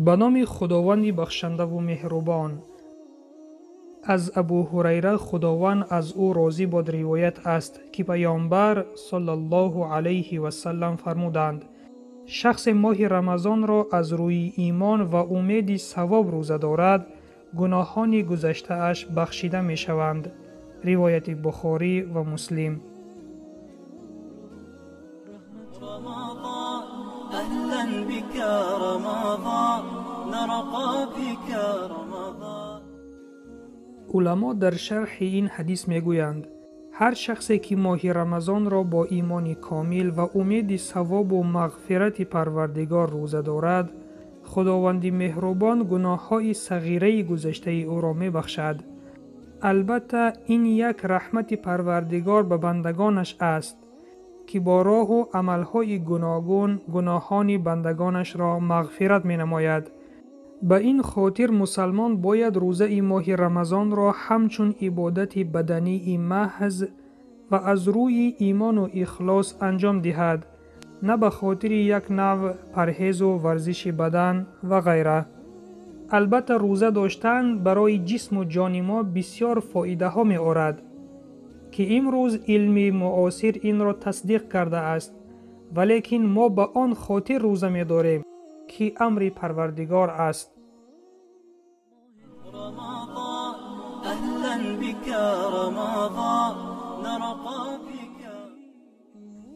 به نام خداوند بخشنده و مهربان. از ابو هریره خداوند از او راضی باد روایت است که پیامبر صلی الله علیه و سلم فرمودند: شخص ماه رمضان را از روی ایمان و امید ثواب روزه دارد، گناهان گذشته اش بخشیده می شوند. روایت بخاری و مسلم. علما در شرح این حدیث می گویند هر شخصی که ماه رمضان را با ایمان کامل و امید ثواب و مغفرت پروردگار روزه دارد، خداوند مهربان گناه‌های صغیره گذشته او را می بخشد. البته این یک رحمت پروردگار به بندگانش است که با راه و عملهای گوناگون گناهان بندگانش را مغفرت می نماید. به این خاطر مسلمان باید روزه ماه رمضان را همچون عبادت بدنی محض و از روی ایمان و اخلاص انجام دهد، نه به خاطر یک نوع پرهیز و ورزش بدن و غیره. البته روزه داشتن برای جسم و جان ما بسیار فایده ها می آورد که امروز علم معاصر این را تصدیق کرده است، ولیکن ما به آن خاطر روزه می داریم که امر پروردگار است.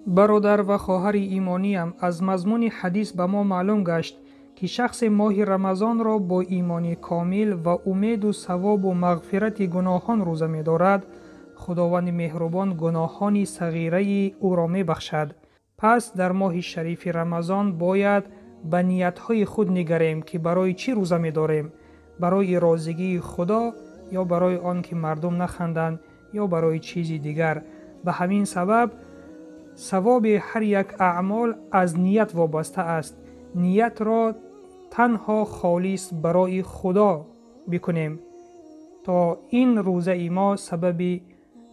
برادر و خواهر ایمانیم، از مضمون حدیث به ما معلوم گشت که شخص ماه رمضان را با ایمان کامل و امید و ثواب و مغفرت گناهان روزه می دارد، خداوند مهربان گناهان صغیره او را می بخشد. پس در ماه شریف رمضان باید به نیت‌های خود نگریم که برای چی روزه می داریم، برای راضیگی خدا یا برای آن که مردم نخندند یا برای چیزی دیگر. به همین سبب ثواب هر یک اعمال از نیت وابسته است. نیت را تنها خالص برای خدا بکنیم تا این روزه ما سبب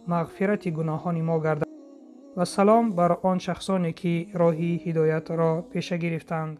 مغفرت گناهان ما گردد. و سلام بر آن شخصانی که راه هدایت را پیش گرفتند.